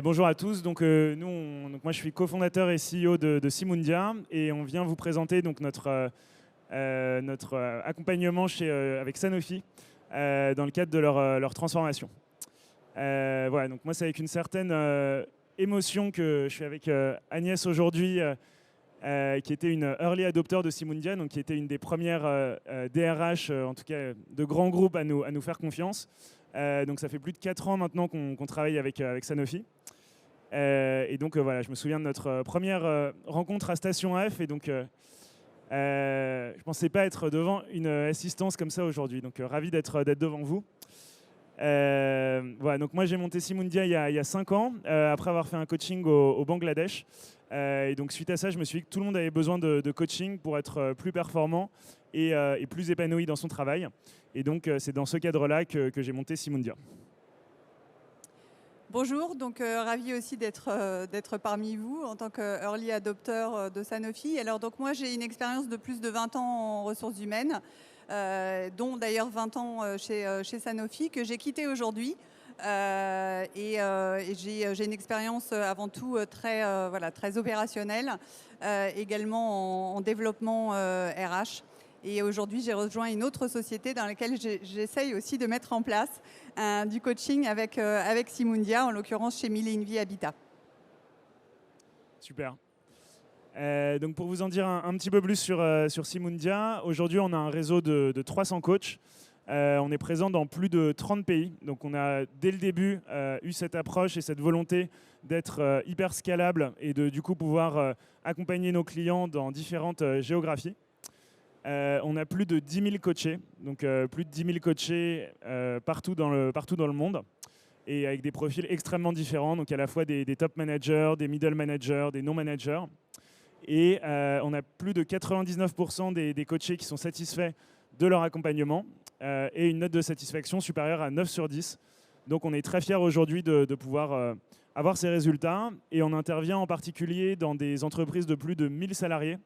Bonjour à tous. Donc, moi, je suis cofondateur et CEO de Simundia et on vient vous présenter donc, notre accompagnement avec Sanofi dans le cadre de leur transformation. Voilà, donc moi, c'est avec une certaine émotion que je suis avec Agnès aujourd'hui, qui était une early adopter de Simundia, donc qui était une des premières DRH, en tout cas de grands groupes à nous faire confiance. Donc ça fait plus de 4 ans maintenant qu'on travaille avec Sanofi. Et donc voilà, je me souviens de notre première rencontre à Station F. Et donc je ne pensais pas être devant une assistance comme ça aujourd'hui. Donc ravi d'être devant vous. Voilà, donc moi j'ai monté Simundia il y a 5 ans, après avoir fait un coaching au Bangladesh. Et donc suite à ça, je me suis dit que tout le monde avait besoin de coaching pour être plus performant et plus épanoui dans son travail. Et donc c'est dans ce cadre-là que j'ai monté Simundia. Bonjour, donc ravi aussi d'être parmi vous en tant que early adopter de Sanofi. Alors donc moi j'ai une expérience de plus de 20 ans en ressources humaines, dont d'ailleurs 20 ans chez Sanofi que j'ai quitté aujourd'hui. Et j'ai une expérience avant tout très opérationnelle, également en développement RH. Et aujourd'hui, j'ai rejoint une autre société dans laquelle j'essaye aussi de mettre en place du coaching avec Simundia, en l'occurrence chez Mille et une Vie Habitat. Super. Donc pour vous en dire un petit peu plus sur Simundia, aujourd'hui on a un réseau de 300 coachs. On est présent dans plus de 30 pays. Donc on a dès le début eu cette approche et cette volonté d'être hyper scalable et de du coup pouvoir accompagner nos clients dans différentes géographies. On a plus de 10 000 coachés, donc plus de 10 000 coachés partout dans le monde, et avec des profils extrêmement différents, donc à la fois des top managers, des middle managers, des non-managers. Et on a plus de 99% des coachés qui sont satisfaits de leur accompagnement et une note de satisfaction supérieure à 9 sur 10. Donc on est très fiers aujourd'hui de pouvoir avoir ces résultats, et on intervient en particulier dans des entreprises de plus de 1000 salariés.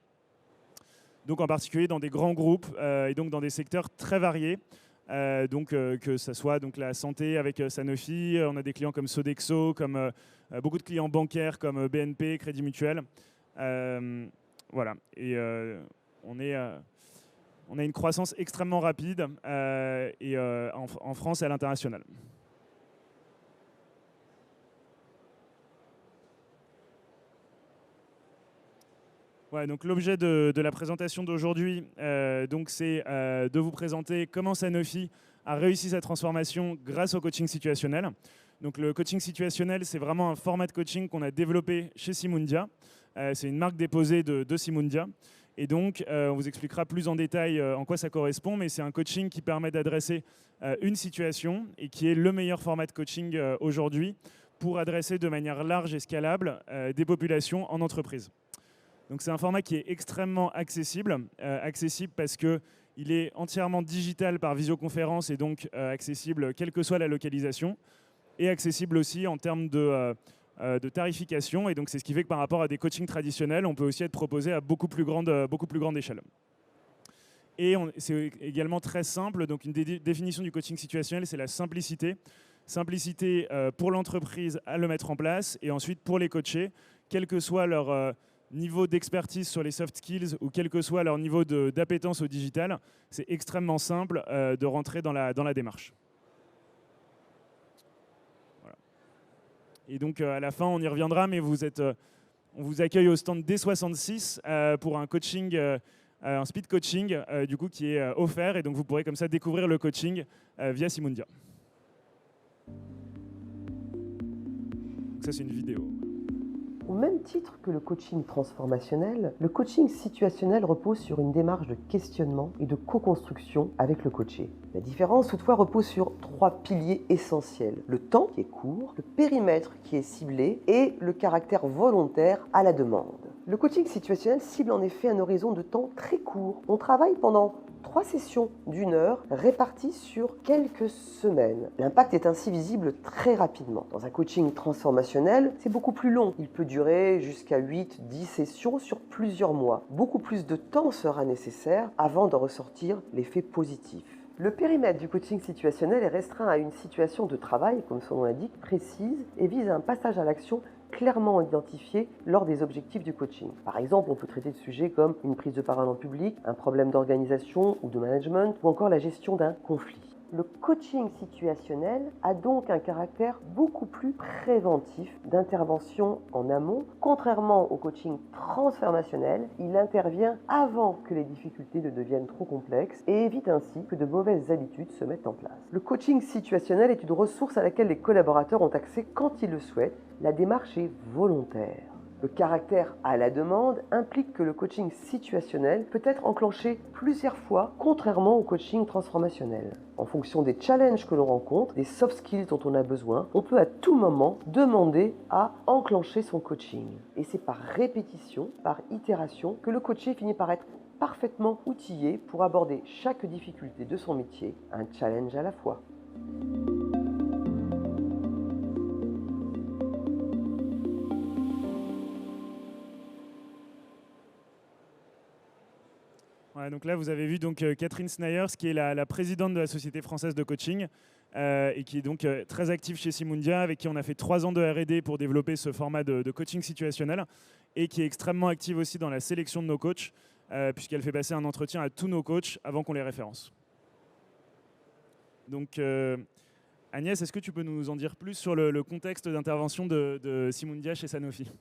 Donc en particulier dans des grands groupes et donc dans des secteurs très variés. Que ce soit donc la santé avec Sanofi, on a des clients comme Sodexo, comme beaucoup de clients bancaires comme BNP, Crédit Mutuel. Voilà. Et on a une croissance extrêmement rapide en France et à l'international. Ouais, donc l'objet de la présentation d'aujourd'hui, c'est de vous présenter comment Sanofi a réussi sa transformation grâce au coaching situationnel. Donc le coaching situationnel, c'est vraiment un format de coaching qu'on a développé chez Simundia. C'est une marque déposée de Simundia. Et donc, on vous expliquera plus en détail en quoi ça correspond, mais c'est un coaching qui permet d'adresser une situation et qui est le meilleur format de coaching aujourd'hui pour adresser de manière large et scalable des populations en entreprise. Donc c'est un format qui est extrêmement accessible, accessible parce qu'il est entièrement digital par visioconférence et donc accessible quelle que soit la localisation, et accessible aussi en termes de tarification. Et donc c'est ce qui fait que par rapport à des coachings traditionnels, on peut aussi être proposé à beaucoup plus grande échelle. Et c'est également très simple. Donc une des définitions du coaching situationnel, c'est la simplicité. Simplicité pour l'entreprise à le mettre en place, et ensuite pour les coachés, quel que soit leur niveau d'expertise sur les soft skills ou quel que soit leur niveau d'appétence au digital, c'est extrêmement simple de rentrer dans la démarche. Voilà. Et donc à la fin, on y reviendra, mais on vous accueille au stand D66 pour un coaching, un speed coaching du coup, qui est offert, et donc vous pourrez comme ça découvrir le coaching via Simundia. Donc ça, c'est une vidéo. Au même titre que le coaching transformationnel, le coaching situationnel repose sur une démarche de questionnement et de co-construction avec le coaché. La différence toutefois repose sur 3 piliers essentiels: le temps qui est court, le périmètre qui est ciblé et le caractère volontaire à la demande. Le coaching situationnel cible en effet un horizon de temps très court. On travaille pendant 3 sessions d'1 heure réparties sur quelques semaines. L'impact est ainsi visible très rapidement. Dans un coaching transformationnel, c'est beaucoup plus long. Il peut durer jusqu'à 8-10 sessions sur plusieurs mois. Beaucoup plus de temps sera nécessaire avant de ressortir l'effet positif. Le périmètre du coaching situationnel est restreint à une situation de travail, comme son nom l'indique, précise et vise à un passage à l'action clairement identifié lors des objectifs du coaching. Par exemple, on peut traiter de sujets comme une prise de parole en public, un problème d'organisation ou de management, ou encore la gestion d'un conflit. Le coaching situationnel a donc un caractère beaucoup plus préventif d'intervention en amont. Contrairement au coaching transformationnel, il intervient avant que les difficultés ne deviennent trop complexes et évite ainsi que de mauvaises habitudes se mettent en place. Le coaching situationnel est une ressource à laquelle les collaborateurs ont accès quand ils le souhaitent. La démarche est volontaire. Le caractère à la demande implique que le coaching situationnel peut être enclenché plusieurs fois, contrairement au coaching transformationnel. En fonction des challenges que l'on rencontre, des soft skills dont on a besoin, on peut à tout moment demander à enclencher son coaching. Et c'est par répétition, par itération, que le coaché finit par être parfaitement outillé pour aborder chaque difficulté de son métier, un challenge à la fois. Ouais, donc là, vous avez vu donc, Catherine Snayers, qui est la présidente de la Société française de coaching et qui est donc très active chez Simundia, avec qui on a fait 3 ans de R&D pour développer ce format de coaching situationnel et qui est extrêmement active aussi dans la sélection de nos coachs, puisqu'elle fait passer un entretien à tous nos coachs avant qu'on les référence. Donc, Agnès, est-ce que tu peux nous en dire plus sur le contexte d'intervention de Simundia chez Sanofi ?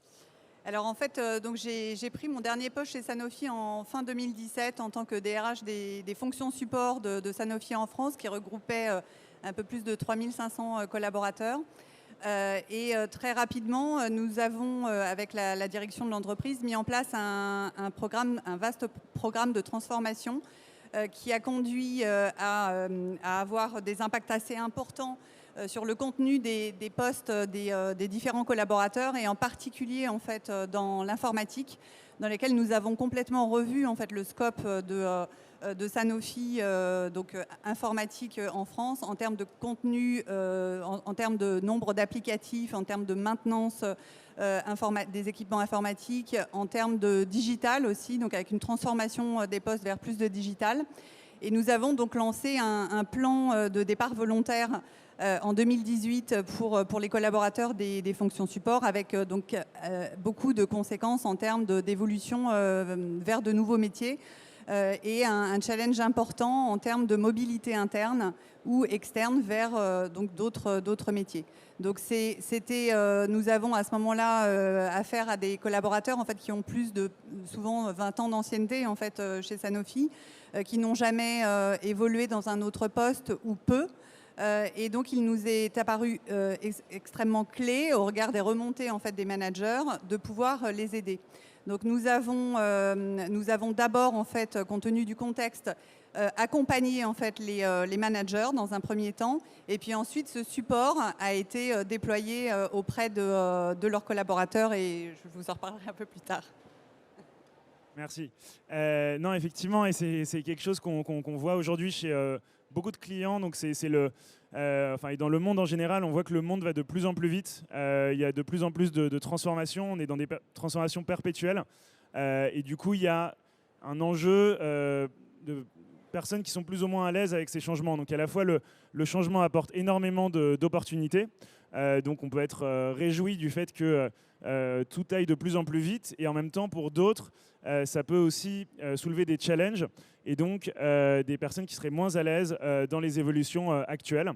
Alors en fait, donc j'ai pris mon dernier poste chez Sanofi en fin 2017 en tant que DRH des fonctions support de Sanofi en France, qui regroupait un peu plus de 3500 collaborateurs. Et très rapidement, nous avons, avec la direction de l'entreprise, mis en place un vaste programme de transformation qui a conduit à avoir des impacts assez importants sur le contenu des postes des différents collaborateurs et en particulier en fait, dans l'informatique, dans lesquels nous avons complètement revu en fait, le scope de Sanofi, donc informatique en France, en termes de contenu, en termes de nombre d'applicatifs, en termes de maintenance des équipements informatiques, en termes de digital aussi, donc avec une transformation des postes vers plus de digital. Et nous avons donc lancé un plan de départ volontaire en 2018 pour les collaborateurs des fonctions support, avec donc beaucoup de conséquences en termes d'évolution vers de nouveaux métiers et un challenge important en termes de mobilité interne ou externe vers donc d'autres métiers. Donc nous avons à ce moment-là affaire à des collaborateurs en fait, qui ont plus de souvent 20 ans d'ancienneté en fait, chez Sanofi, qui n'ont jamais évolué dans un autre poste ou peu. Et donc, il nous est apparu extrêmement clé, au regard des remontées en fait, des managers, de pouvoir les aider. Donc, nous avons d'abord, en fait, compte tenu du contexte, accompagné en fait, les managers dans un premier temps. Et puis ensuite, ce support a été déployé auprès de leurs collaborateurs. Et je vous en reparlerai un peu plus tard. Merci. Non, effectivement, et c'est quelque chose qu'on voit aujourd'hui chez beaucoup de clients. Donc et dans le monde en général, on voit que le monde va de plus en plus vite. Il y a de plus en plus de transformations. On est dans des transformations perpétuelles. Et du coup, il y a un enjeu de personnes qui sont plus ou moins à l'aise avec ces changements. Donc à la fois, le changement apporte énormément d'opportunités. Donc on peut être réjoui du fait que tout aille de plus en plus vite. Et en même temps, pour d'autres, ça peut aussi soulever des challenges et donc des personnes qui seraient moins à l'aise dans les évolutions actuelles.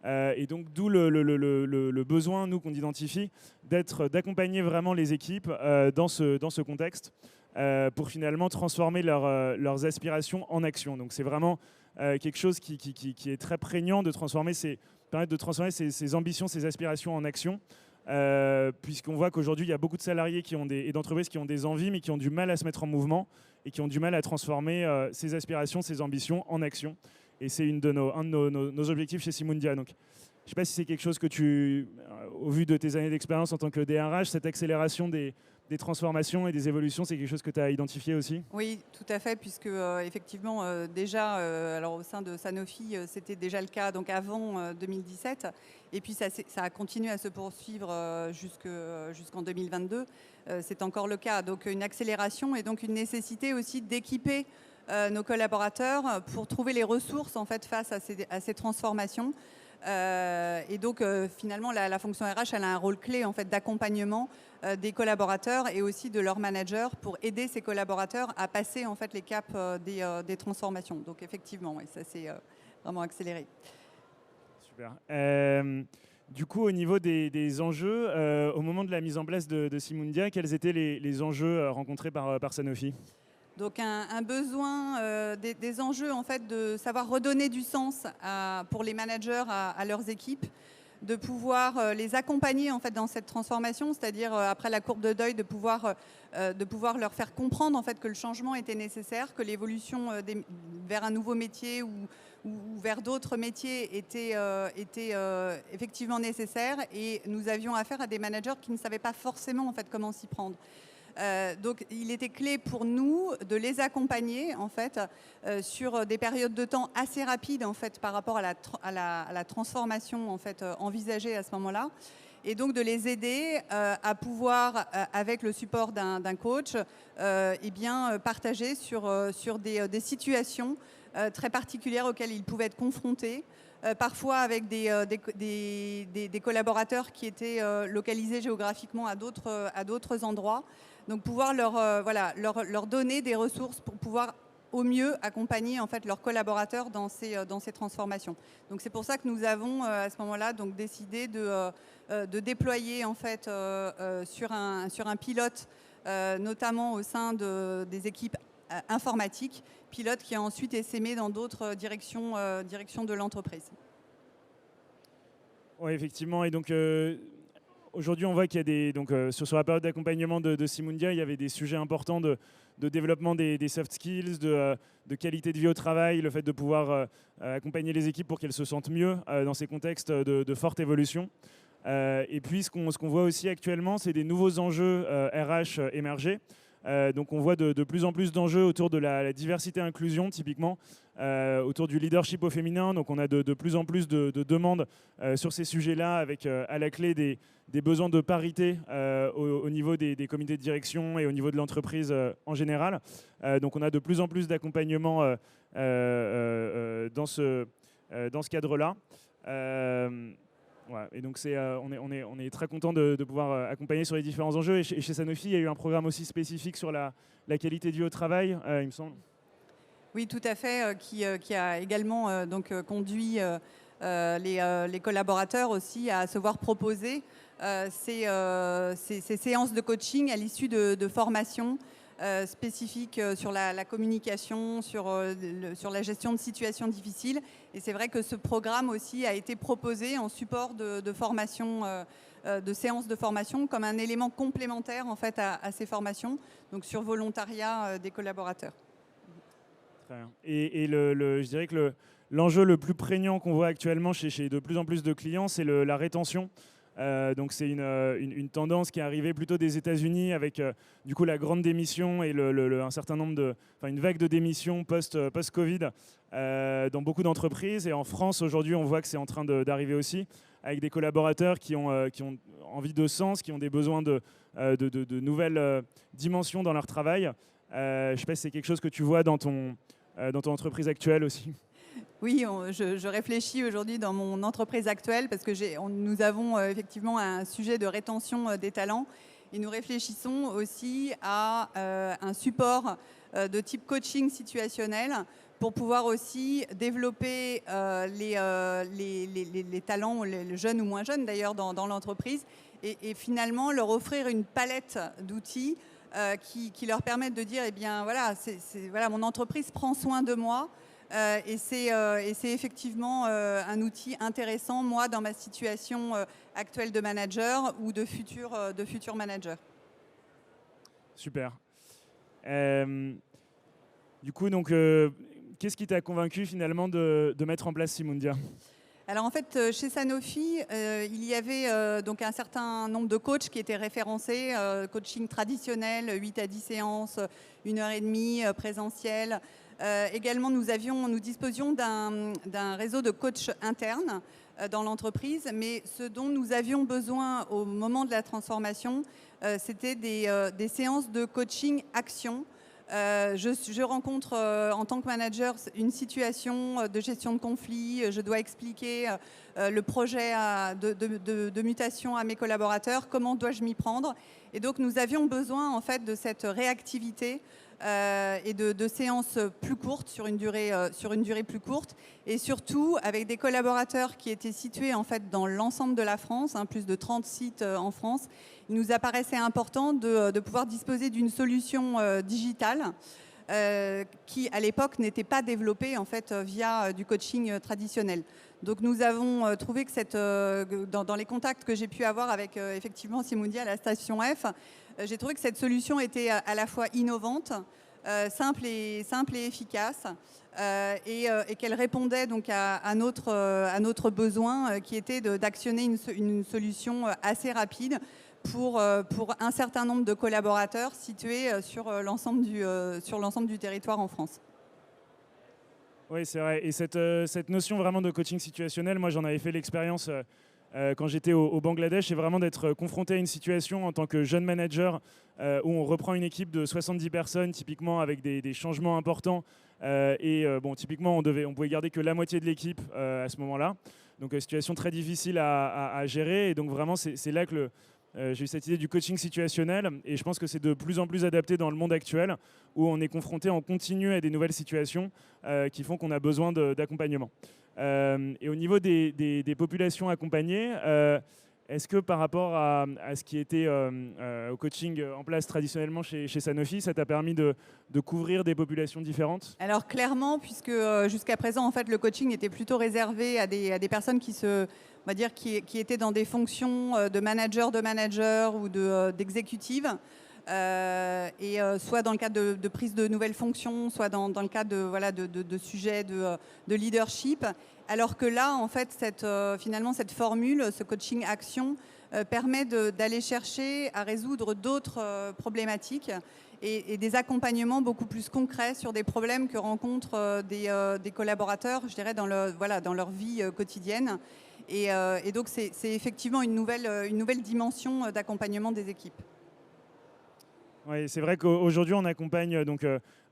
Et donc d'où le besoin, nous, qu'on identifie, d'accompagner vraiment les équipes dans ce contexte pour finalement transformer leurs aspirations en action. Donc c'est vraiment quelque chose qui est très prégnant de permettre de transformer ses ambitions, ses aspirations en action. Puisqu'on voit qu'aujourd'hui, il y a beaucoup de salariés et d'entreprises qui ont des envies, mais qui ont du mal à se mettre en mouvement et qui ont du mal à transformer ces aspirations, ces ambitions en action. Et c'est un de nos objectifs chez Simundia. Donc, je ne sais pas si c'est quelque chose que au vu de tes années d'expérience en tant que DRH, cette accélération des transformations et des évolutions, c'est quelque chose que tu as identifié aussi ? Oui, tout à fait, puisque effectivement, déjà, alors au sein de Sanofi, c'était déjà le cas donc avant 2017, et puis ça a continué à se poursuivre jusqu'en 2022. C'est encore le cas, donc une accélération et donc une nécessité aussi d'équiper nos collaborateurs pour trouver les ressources en fait, face à ces transformations. Et donc finalement la fonction RH elle a un rôle clé en fait, d'accompagnement des collaborateurs et aussi de leurs managers pour aider ces collaborateurs à passer en fait, les caps des transformations. Donc effectivement, oui, ça s'est vraiment accéléré. Super. Du coup, au niveau des enjeux, au moment de la mise en place de Simundia, quels étaient les enjeux rencontrés par Sanofi ? Donc un besoin, des enjeux en fait, de savoir redonner du sens pour les managers à leurs équipes, de pouvoir les accompagner en fait, dans cette transformation, c'est-à-dire après la courbe de deuil, de pouvoir leur faire comprendre en fait, que le changement était nécessaire, que l'évolution vers un nouveau métier ou vers d'autres métiers était effectivement nécessaire. Et nous avions affaire à des managers qui ne savaient pas forcément en fait, comment s'y prendre. Donc il était clé pour nous de les accompagner en fait, sur des périodes de temps assez rapides en fait, par rapport à la transformation en fait, envisagée à ce moment-là. Et donc de les aider à pouvoir, avec le support d'un coach, eh bien, partager sur des situations très particulières auxquelles ils pouvaient être confrontés. Parfois avec des collaborateurs qui étaient localisés géographiquement à d'autres endroits. Donc pouvoir leur donner des ressources pour pouvoir au mieux accompagner en fait, leurs collaborateurs dans ces transformations. Donc c'est pour ça que nous avons à ce moment-là donc, décidé de déployer en fait, sur un pilote, notamment au sein des équipes informatiques, pilote qui a ensuite essaimé dans d'autres directions de l'entreprise. Oui, effectivement. Et donc, aujourd'hui, on voit qu'il y a sur la période d'accompagnement de Simundia, il y avait des sujets importants de développement des soft skills, de qualité de vie au travail, le fait de pouvoir accompagner les équipes pour qu'elles se sentent mieux dans ces contextes de forte évolution. Et puis, ce qu'on voit aussi actuellement, c'est des nouveaux enjeux RH émerger. Donc on voit de plus en plus d'enjeux autour de la diversité et inclusion, typiquement, autour du leadership au féminin. Donc on a de plus en plus de demandes sur ces sujets-là, avec à la clé des besoins de parité au niveau des comités de direction et au niveau de l'entreprise en général. Donc on a de plus en plus d'accompagnement dans ce cadre-là. Ouais, et donc on est très content de pouvoir accompagner sur les différents enjeux. Et chez Sanofi, il y a eu un programme aussi spécifique sur la qualité de vie au travail, il me semble. Oui, tout à fait, qui a également conduit les collaborateurs aussi à se voir proposer ces séances de coaching à l'issue de formations spécifiques sur la communication, sur la gestion de situations difficiles. Et c'est vrai que ce programme aussi a été proposé en support de formation, de séances de formation, comme un élément complémentaire en fait, à ces formations, donc sur volontariat des collaborateurs. Très bien. Et je dirais que l'enjeu le plus prégnant qu'on voit actuellement chez de plus en plus de clients, c'est la rétention. Donc c'est une tendance qui est arrivée plutôt des États-Unis avec du coup la grande démission et un certain nombre une vague de démissions post-Covid dans beaucoup d'entreprises. Et en France aujourd'hui, on voit que c'est en train d'arriver aussi, avec des collaborateurs qui ont envie de sens, qui ont des besoins de nouvelles dimensions dans leur travail. Je ne sais pas si c'est quelque chose que tu vois dans ton entreprise actuelle aussi. Oui, je réfléchis aujourd'hui dans mon entreprise actuelle parce que nous avons effectivement un sujet de rétention des talents et nous réfléchissons aussi à un support de type coaching situationnel pour pouvoir aussi développer les talents, les jeunes ou moins jeunes d'ailleurs dans l'entreprise et finalement leur offrir une palette d'outils qui leur permettent de dire eh bien voilà, mon entreprise prend soin de moi. Et c'est effectivement un outil intéressant, moi, dans ma situation actuelle de manager ou de futur manager. Super. Du coup, donc, qu'est-ce qui t'a convaincu finalement de mettre en place Simundia ? Alors en fait, chez Sanofi, il y avait donc un certain nombre de coachs qui étaient référencés, coaching traditionnel, 8 à 10 séances, 1h30 présentiel. Également, nous disposions d'un réseau de coachs internes dans l'entreprise, mais ce dont nous avions besoin au moment de la transformation, c'était des séances de coaching action Je rencontre en tant que manager une situation de gestion de conflit. Je dois expliquer le projet de mutation à mes collaborateurs. Comment dois-je m'y prendre? Et donc nous avions besoin en fait de cette réactivité et de séances plus courtes sur une durée plus courte, et surtout avec des collaborateurs qui étaient situés en fait dans l'ensemble de la France, plus de 30 sites en France. Il nous apparaissait important de pouvoir disposer d'une solution digitale qui, à l'époque, n'était pas développée en fait via du coaching traditionnel. Donc nous avons trouvé que dans les contacts que j'ai pu avoir avec effectivement Simundia à la station F, j'ai trouvé que cette solution était à la fois innovante, simple et efficace, et qu'elle répondait donc à notre besoin qui était d'actionner une solution assez rapide pour un certain nombre de collaborateurs situés sur l'ensemble du territoire en France. Oui, c'est vrai. Et cette notion vraiment de coaching situationnel, moi j'en avais fait l'expérience quand j'étais au Bangladesh, c'est vraiment d'être confronté à une situation en tant que jeune manager où on reprend une équipe de 70 personnes, typiquement avec des changements importants. Typiquement, on pouvait garder que la moitié de l'équipe à ce moment-là. Donc, situation très difficile à gérer. Et donc, vraiment, c'est là que j'ai eu cette idée du coaching situationnel, et je pense que c'est de plus en plus adapté dans le monde actuel où on est confronté en continu à des nouvelles situations qui font qu'on a besoin d'accompagnement. Et au niveau des populations accompagnées, est-ce que par rapport à ce qui était au coaching en place traditionnellement chez Sanofi, ça t'a permis de couvrir des populations différentes? Alors clairement, puisque jusqu'à présent, en fait, le coaching était plutôt réservé à des personnes qui étaient dans des fonctions de manager ou d'exécutive, soit dans le cadre de prise de nouvelles fonctions, soit dans le cadre de sujets de leadership. Alors que là, en fait, finalement, cette formule, ce coaching action, permet d'aller chercher à résoudre d'autres problématiques et des accompagnements beaucoup plus concrets sur des problèmes que rencontrent des collaborateurs, je dirais, dans leur vie quotidienne. Et donc, c'est effectivement une nouvelle dimension d'accompagnement des équipes. Oui, c'est vrai qu'aujourd'hui, on accompagne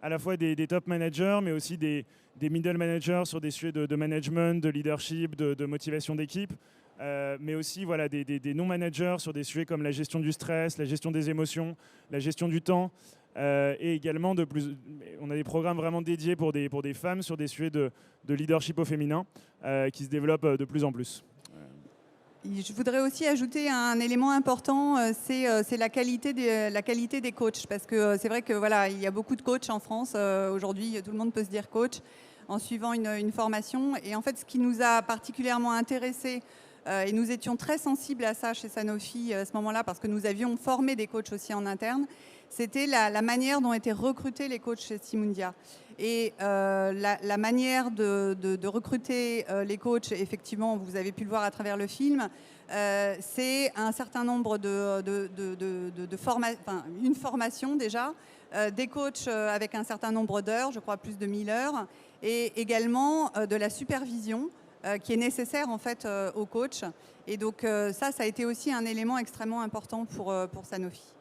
à la fois des top managers, mais aussi des middle managers sur des sujets de management, de leadership, de motivation d'équipe, mais aussi des non-managers sur des sujets comme la gestion du stress, la gestion des émotions, la gestion du temps, et également on a des programmes vraiment dédiés pour des femmes sur des sujets de leadership au féminin qui se développent de plus en plus. Je voudrais aussi ajouter un élément important, c'est la qualité des coachs, parce que c'est vrai que il y a beaucoup de coachs en France aujourd'hui. Tout le monde peut se dire coach en suivant une formation. Et en fait, ce qui nous a particulièrement intéressés, et nous étions très sensibles à ça chez Sanofi à ce moment-là, parce que nous avions formé des coachs aussi en interne, c'était la manière dont étaient recrutés les coachs chez Simundia. Et la manière de recruter les coachs, effectivement, vous avez pu le voir à travers le film, c'est un certain nombre une formation déjà, des coachs avec un certain nombre d'heures, je crois plus de 1000 heures, et également de la supervision qui est nécessaire en fait aux coachs. Et donc ça a été aussi un élément extrêmement important pour Sanofi.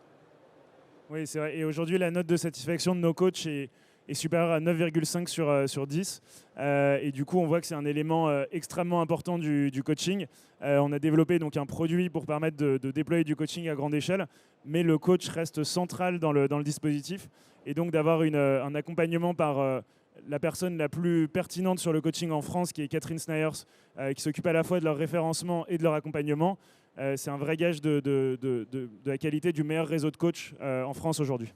Oui, c'est vrai. Et aujourd'hui, la note de satisfaction de nos coachs est supérieure à 9,5 sur 10. Et du coup, on voit que c'est un élément extrêmement important du coaching. On a développé donc un produit pour permettre de déployer du coaching à grande échelle, mais le coach reste central dans le dispositif. Et donc d'avoir un accompagnement par la personne la plus pertinente sur le coaching en France, qui est Catherine Snyers, qui s'occupe à la fois de leur référencement et de leur accompagnement. C'est un vrai gage de la qualité du meilleur réseau de coachs en France aujourd'hui.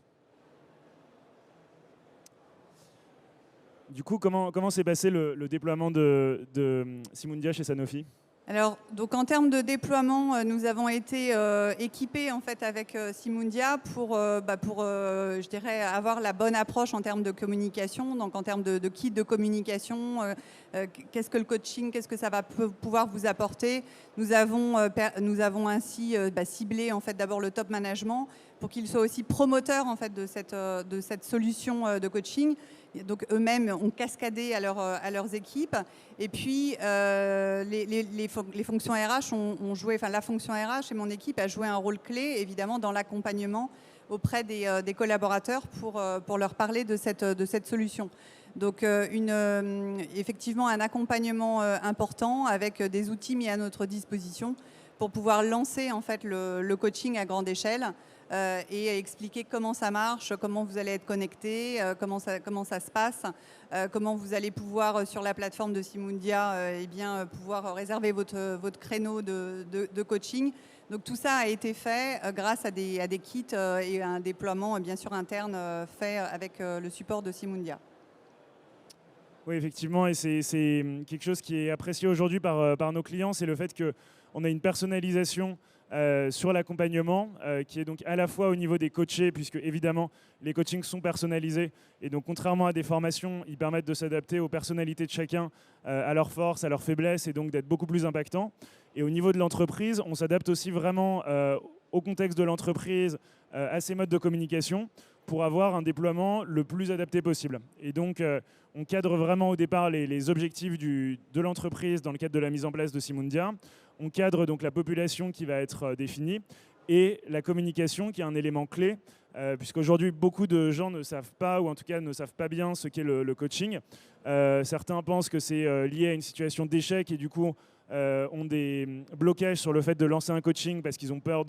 Du coup, comment s'est passé le déploiement de Simundia chez Sanofi ? Alors, donc en termes de déploiement, nous avons été équipés en fait avec Simundia pour je dirais, avoir la bonne approche en termes de communication, donc en termes de kit de communication, qu'est-ce que le coaching, qu'est-ce que ça va pouvoir vous apporter. Nous avons ainsi ciblé en fait d'abord le top management pour qu'il soit aussi promoteur en fait de cette solution de coaching. Donc eux-mêmes ont cascadé à leurs équipes. Et puis les fonctions RH ont joué, enfin la fonction RH et mon équipe a joué un rôle clé évidemment dans l'accompagnement auprès des collaborateurs pour leur parler de cette solution. Donc effectivement un accompagnement important avec des outils mis à notre disposition pour pouvoir lancer en fait le coaching à grande échelle et expliquer comment ça marche, comment vous allez être connecté, comment ça se passe, comment vous allez pouvoir sur la plateforme de Simundia pouvoir réserver votre créneau de coaching. Donc tout ça a été fait grâce à des kits et à un déploiement bien sûr interne fait avec le support de Simundia. Oui, effectivement, et c'est quelque chose qui est apprécié aujourd'hui par nos clients, c'est le fait qu'on a une personnalisation sur l'accompagnement qui est donc à la fois au niveau des coachés, puisque évidemment les coachings sont personnalisés, et donc contrairement à des formations, ils permettent de s'adapter aux personnalités de chacun, à leurs forces, à leurs faiblesses, et donc d'être beaucoup plus impactants. Et au niveau de l'entreprise, on s'adapte aussi vraiment au contexte de l'entreprise, à ses modes de communication, pour avoir un déploiement le plus adapté possible. Et donc, on cadre vraiment au départ les objectifs de l'entreprise dans le cadre de la mise en place de Simundia. On cadre donc la population qui va être définie et la communication qui est un élément clé, puisqu'aujourd'hui, beaucoup de gens ne savent pas, ou en tout cas ne savent pas bien ce qu'est le coaching. Certains pensent que c'est lié à une situation d'échec et du coup, ont des blocages sur le fait de lancer un coaching parce qu'ils ont peur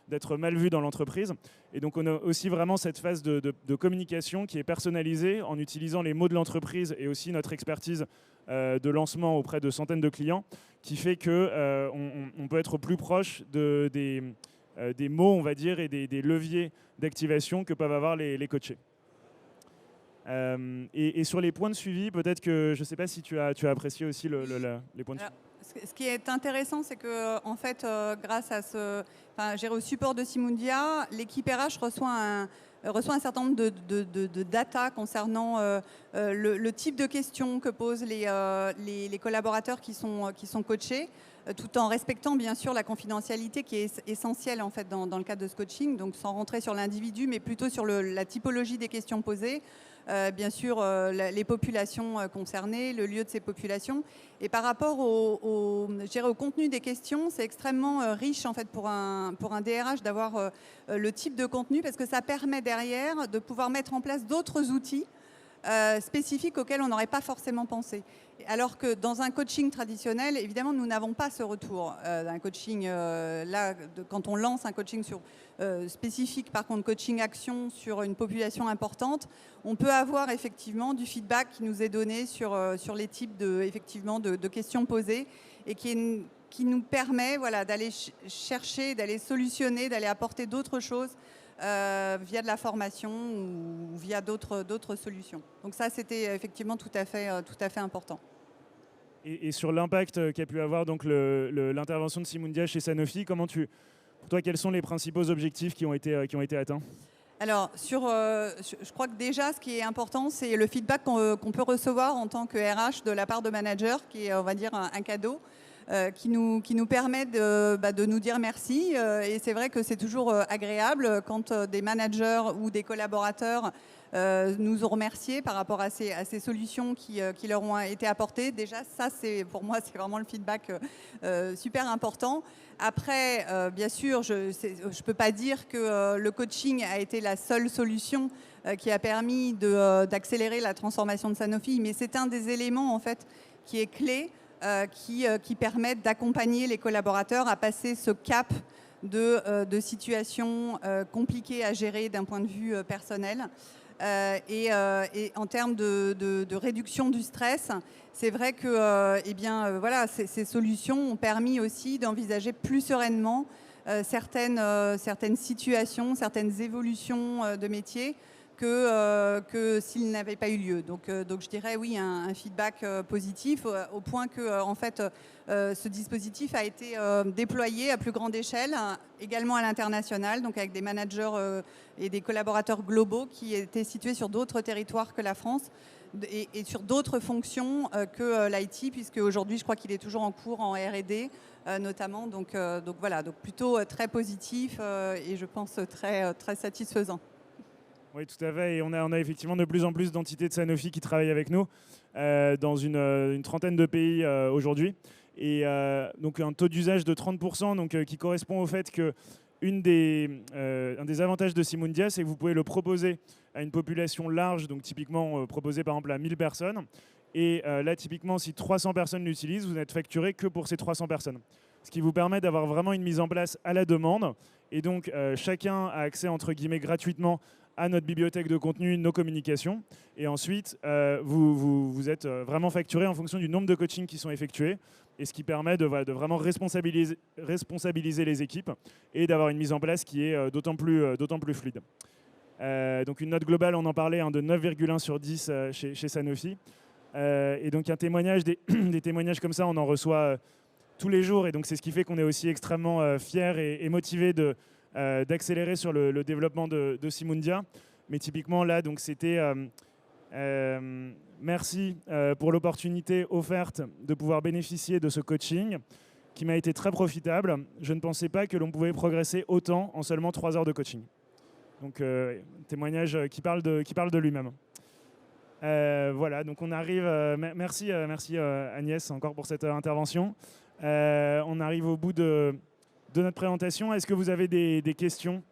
d'être mal vus dans l'entreprise. Et donc on a aussi vraiment cette phase de communication qui est personnalisée en utilisant les mots de l'entreprise et aussi notre expertise de lancement auprès de centaines de clients, qui fait qu'on peut être plus proche des mots, on va dire, et des leviers d'activation que peuvent avoir les coachés. Et sur les points de suivi, peut-être que, je ne sais pas si tu as apprécié aussi les points de suivi. Ce qui est intéressant, c'est que en fait, grâce à au support de Simundia, l'équipe RH reçoit un certain nombre de data concernant le type de questions que posent les collaborateurs qui sont coachés, tout en respectant bien sûr la confidentialité qui est essentielle en fait dans le cadre de ce coaching, donc sans rentrer sur l'individu, mais plutôt sur la typologie des questions posées. Bien sûr les populations concernées, le lieu de ces populations. Et par rapport au contenu des questions, c'est extrêmement riche en fait pour un DRH d'avoir le type de contenu, parce que ça permet derrière de pouvoir mettre en place d'autres outils spécifiques auxquels on n'aurait pas forcément pensé. Alors que dans un coaching traditionnel, évidemment, nous n'avons pas ce retour d'un coaching. Quand on lance un coaching spécifique, par contre, coaching action sur une population importante, on peut avoir effectivement du feedback qui nous est donné sur les types de questions posées et qui nous permet d'aller chercher, d'aller solutionner, d'aller apporter d'autres choses via de la formation ou via d'autres solutions. Donc ça, c'était effectivement tout à fait important. Et sur l'impact qu'a pu avoir donc l'intervention de Simundia chez Sanofi, pour toi, quels sont les principaux objectifs qui ont été atteints ? Alors, je crois que déjà, ce qui est important, c'est le feedback qu'on peut recevoir en tant que RH de la part de managers, qui est, on va dire, un cadeau. Qui nous permet de nous dire merci. Et c'est vrai que c'est toujours agréable quand des managers ou des collaborateurs nous ont remerciés par rapport à ces solutions qui leur ont été apportées. Déjà, ça, pour moi, c'est vraiment le feedback super important. Après, bien sûr, je ne peux pas dire que le coaching a été la seule solution qui a permis d'accélérer la transformation de Sanofi, mais c'est un des éléments, en fait, qui est clé, qui permettent d'accompagner les collaborateurs à passer ce cap de situations compliquées à gérer d'un point de vue personnel. Et en termes de réduction du stress, c'est vrai que ces solutions ont permis aussi d'envisager plus sereinement certaines situations, certaines évolutions de métier que s'il n'avait pas eu lieu. Donc je dirais oui, un feedback positif au point que en fait, ce dispositif a été déployé à plus grande échelle, également à l'international, donc avec des managers et des collaborateurs globaux qui étaient situés sur d'autres territoires que la France et sur d'autres fonctions que l'IT, puisque aujourd'hui je crois qu'il est toujours en cours en R&D notamment. Donc voilà, donc plutôt très positif et je pense très satisfaisant. Oui, tout à fait. Et on a effectivement de plus en plus d'entités de Sanofi qui travaillent avec nous dans une trentaine de pays aujourd'hui. Et donc un taux d'usage de 30%, donc, qui correspond au fait qu'une un des avantages de Simundia, c'est que vous pouvez le proposer à une population large, donc typiquement proposé par exemple à 1000 personnes. Et là, typiquement, si 300 personnes l'utilisent, vous n'êtes facturé que pour ces 300 personnes. Ce qui vous permet d'avoir vraiment une mise en place à la demande. Et donc, chacun a accès, entre guillemets, gratuitement à notre bibliothèque de contenu, nos communications. Et ensuite, vous êtes vraiment facturé en fonction du nombre de coachings qui sont effectués. Et ce qui permet de vraiment responsabiliser les équipes et d'avoir une mise en place qui est d'autant plus fluide. Donc une note globale, on en parlait, de 9,1 sur 10 chez Sanofi. Et donc un témoignage, des témoignages comme ça, on en reçoit tous les jours. Et donc c'est ce qui fait qu'on est aussi extrêmement fiers et motivés d'accélérer sur le développement de Simundia. Mais typiquement là, donc c'était merci pour l'opportunité offerte de pouvoir bénéficier de ce coaching qui m'a été très profitable. Je ne pensais pas que l'on pouvait progresser autant en seulement 3 heures de coaching. Donc témoignage qui parle de lui-même. Voilà, donc on arrive. Merci Agnès encore pour cette intervention. On arrive au bout de notre présentation. Est-ce que vous avez des questions?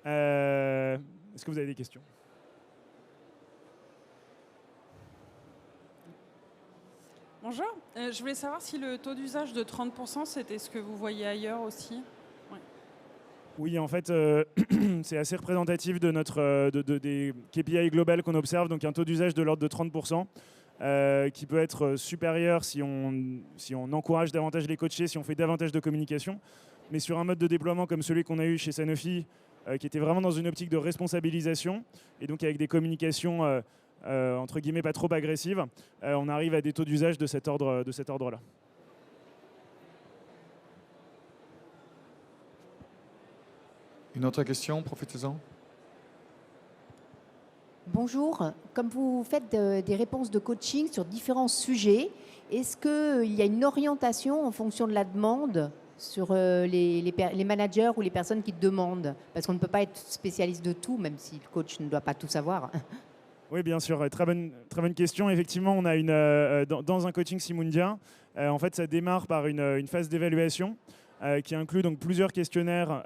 Est-ce que vous avez des questions? Bonjour, je voulais savoir si le taux d'usage de 30%, c'était ce que vous voyez ailleurs aussi. Oui, en fait, c'est assez représentatif de des KPI globales qu'on observe, donc un taux d'usage de l'ordre de 30%, qui peut être supérieur si on encourage davantage les coachés, si on fait davantage de communication. Mais sur un mode de déploiement comme celui qu'on a eu chez Sanofi, qui était vraiment dans une optique de responsabilisation, et donc avec des communications entre guillemets pas trop agressives, on arrive à des taux d'usage de cet ordre-là. Une autre question, profitez-en. Bonjour, comme vous faites des réponses de coaching sur différents sujets, est-ce qu'il y a une orientation en fonction de la demande sur les managers ou les personnes qui demandent? Parce qu'on ne peut pas être spécialiste de tout, même si le coach ne doit pas tout savoir. Oui, bien sûr, très bonne question. Effectivement, on a dans un coaching Simundia, en fait, ça démarre par une phase d'évaluation qui inclut donc plusieurs questionnaires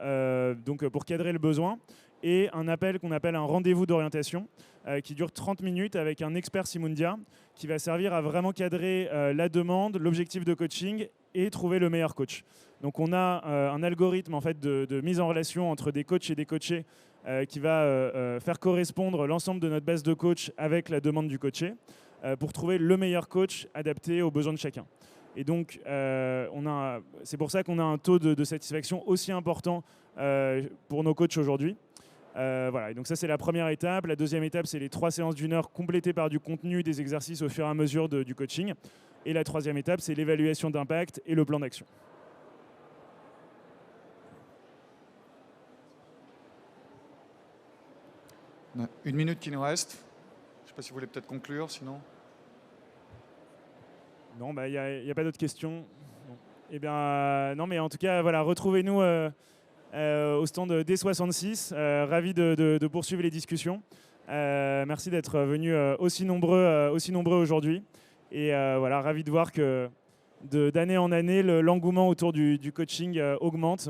pour cadrer le besoin et un appel qu'on appelle un rendez-vous d'orientation qui dure 30 minutes avec un expert Simundia qui va servir à vraiment cadrer la demande, l'objectif de coaching et trouver le meilleur coach. Donc on a un algorithme en fait, de mise en relation entre des coachs et des coachés qui va faire correspondre l'ensemble de notre base de coach avec la demande du coaché pour trouver le meilleur coach adapté aux besoins de chacun. Et donc, c'est pour ça qu'on a un taux de satisfaction aussi important pour nos coachs aujourd'hui. Voilà. Et donc ça, c'est la première étape. La deuxième étape, c'est les 3 séances d'1 heure complétées par du contenu, des exercices au fur et à mesure du coaching. Et la troisième étape, c'est l'évaluation d'impact et le plan d'action. On a 1 minute qui nous reste. Je ne sais pas si vous voulez peut-être conclure, sinon. Non, il n'y a pas d'autres questions. Bon. Eh bien, non, mais en tout cas, voilà, retrouvez-nous au stand D66. Ravi de poursuivre les discussions. Merci d'être venus aussi nombreux aujourd'hui. Et voilà, ravi de voir que d'année en année, l'engouement autour du coaching augmente.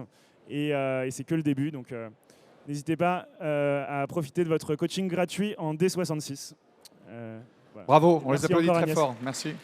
Et c'est que le début. Donc, n'hésitez pas à profiter de votre coaching gratuit en D66. Voilà. Bravo, on Merci les applaudit encore, très Agnès. fort. Merci.